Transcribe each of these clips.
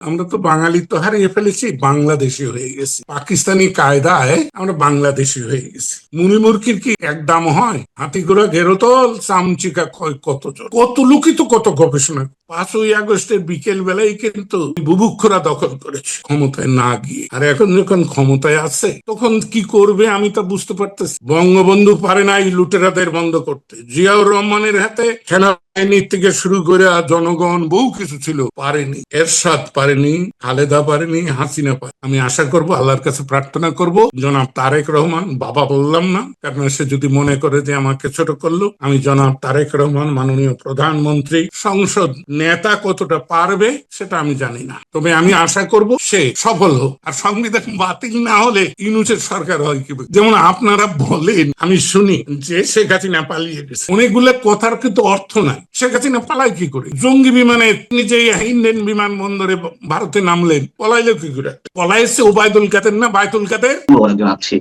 আমরা তো বাঙালি তো হারিয়ে ফেলেছি, বাংলাদেশি হয়ে গেছি। পাকিস্তানি কায়দায় আমরা বাংলাদেশি হয়ে গেছি। মুনিমুরকির কি এক দাম হয়? হাতি ঘোড়া গেরোতল চামচিকা কয় কতজন, কত লুকিত কত গবেষণা। 5ই আগস্টের বিকেল বেলায় কিন্তু বুভুক্ষরা দখল করেছে ক্ষমতায় না গিয়ে। আর এখন যখন ক্ষমতায় আছে তখন কি করবে আমি তা বুঝতে পারতেছি। বঙ্গবন্ধু পারে নাই লুটেরাদের বন্ধ করতে, জিয়াউর রহমানের হাতে সেনাবাহিনীর থেকে শুরু করে জনগণ বহু কিছু ছিল, পারেনি। এরশাদ পারেনি, খালেদা পারেনি, হাসিনা পারে। আমি আশা করব, আল্লাহর কাছে প্রার্থনা করব, জনাব তারেক রহমান, বাবা বললাম না কারণ সে যদি মনে করে যে আমাকে ছোট করলো, আমি জনাব তারেক রহমান মাননীয় প্রধানমন্ত্রী, সংসদ নেতা কতটা পারবে সেটা আমি জানি না, তবে আমি আশা করব সে সফল হোক। আর সংবিধান বাতিল না হলে ইউনূসের সরকার হয় কি? যেমন আপনারা বলেন, আমি শুনি যে শেখ হাসিনা পালিয়ে গেছে, অনেকগুলো কথার কিন্তু অর্থ নাই। শেখ হাসিনা পালায় কি করে? জঙ্গি বিমানে নিজে ইন্ডিয়ান বিমানবন্দরে ভারতে নামলেন, পলাইলো কি করে? পলাইছে ওবায়দুল কাদের না বায়তুল কাদের? জানাচ্ছি।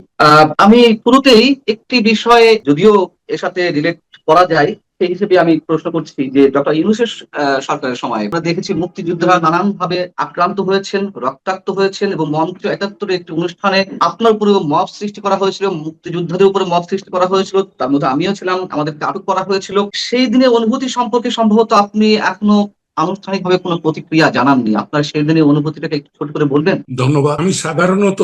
আমি শুরুতেই একটি বিষয়ে, যদিও এর সাথে রিলেট করা যায়, সেই হিসেবে আমি প্রশ্ন করছি যে ডক্টর ইউনূসের সরকারের সময় আমরা দেখেছি মুক্তিযোদ্ধারা নানান ভাবে আক্রান্ত হয়েছেন, রক্তাক্ত হয়েছেন, এবং মঞ্চ ৭১ একটি অনুষ্ঠানে আপনার উপরেও মব সৃষ্টি করা হয়েছিল, মুক্তিযোদ্ধাদের উপরে মব সৃষ্টি করা হয়েছিল, তার মধ্যে আমিও ছিলাম, আমাদেরকে আটক করা হয়েছিল। সেই দিনের অনুভূতি সম্পর্কে সম্ভবত আপনি এখনো আনুষ্ঠানিকভাবে কোনো প্রতিক্রিয়া জানাননি। আপনার সেই দিনের অনুভূতিটাকে একটু ছোট করে বলবেন? ধন্যবাদ। আমি সাধারণত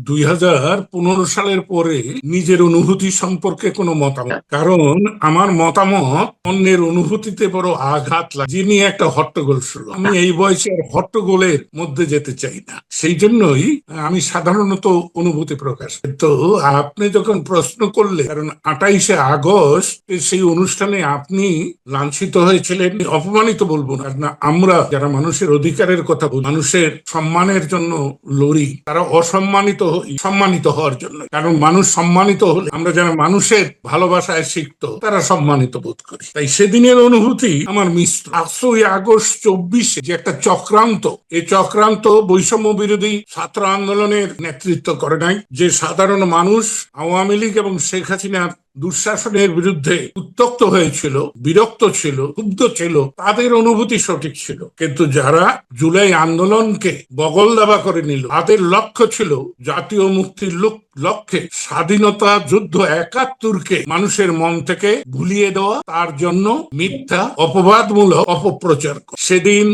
2015 সালের পরে নিজের অনুভূতি সম্পর্কে কোনো মতামত, কারণ আমার মতামত অন্যের অনুভূতিতে বড় আঘাত লাগে, যিনি একটা হট্টগোল শুরু। আমি এই বয়সে হট্টগোলের মধ্যে যেতে চাই না, সেই জন্যই আমি সাধারণত অনুভূতি প্রকাশ। তো আপনি যখন প্রশ্ন করলে, কারণ 28শে আগস্ট সেই অনুষ্ঠানে আপনি লাঞ্ছিত হয়েছিলেন, অপমানিত বলবো না, আমরা যারা মানুষের অধিকারের কথা বলি, মানুষের সম্মানের জন্য লড়ি, তারা অসম্মানিত হই সম্মানিত হওয়ার জন্য। কারণ মানুষ সম্মানিত হলে, আমরা যারা মানুষের ভালোবাসায় শিখতো, তারা সম্মানিত বোধ করি। তাই সেদিনের অনুভূতি আমার মিশ্র। 8ই আগস্ট 24 যে একটা চক্রান্ত, এই চক্রান্ত বৈষম্য বিরোধী ছাত্র আন্দোলনের নেতৃত্ব করে নাই। যে সাধারণ মানুষ আওয়ামী লীগ এবং শেখ হাসিনার দুঃশাসনের বিরুদ্ধে উত্তক্ত হয়েছিল, বিরক্ত ছিল, ক্ষুব্ধ ছিল, তাদের অনুভূতি সঠিক ছিল। কিন্তু যারা জুলাই আন্দোলনকে বগল দাবা করে নিল, তাদের লক্ষ্য ছিল জাতীয় মুক্তির লক্ষ্যে স্বাধীনতা যুদ্ধ ৭১কে মানুষের মন থেকে ভুলিয়ে দেওয়া, তার জন্য মিথ্যা অপবাদমূলক অপপ্রচার। সেদিন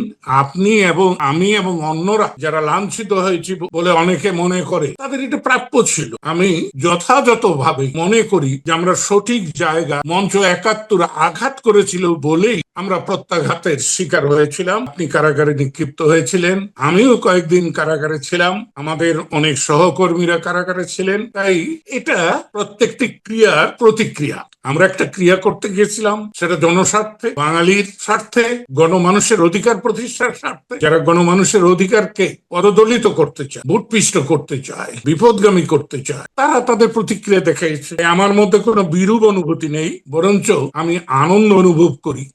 আপনি এবং আমি এবং অন্যরা যারা লাঞ্ছিত হয়েছি বলে অনেকে মনে করে, তাদের এটা প্রাপ্য ছিল। আমি যথাযথভাবে মনে করি যে আমরা সঠিক জায়গা, মঞ্চ ৭১ আঘাত করেছিল বলেই আমরা প্রত্যাঘাতের শিকার হয়েছিলাম। আপনি কারাগারে নিক্ষিপ্ত হয়েছিলেন, আমিও কয়েকদিন কারাগারে ছিলাম, আমাদের অনেক সহকর্মীরা কারাগারে ছিলেন। তাই এটা প্রত্যেকটি ক্রিয়ার প্রতিক্রিয়া। আমরা একটা ক্রিয়া করতে গিয়েছিলাম, সেটা জনস্বার্থে, বাঙালির স্বার্থে, গণমানুষের অধিকার প্রতিষ্ঠার স্বার্থে। যারা গণমানুষের অধিকারকে পদদলিত করতে চায়, ভূতপিষ্ট করতে চায়, বিপদগামী করতে চায়, তারা তাদের প্রতিক্রিয়া দেখাইছে। আমার মধ্যে কোনো বিরূপ অনুভূতি নেই, বরঞ্চ আমি আনন্দ অনুভব করি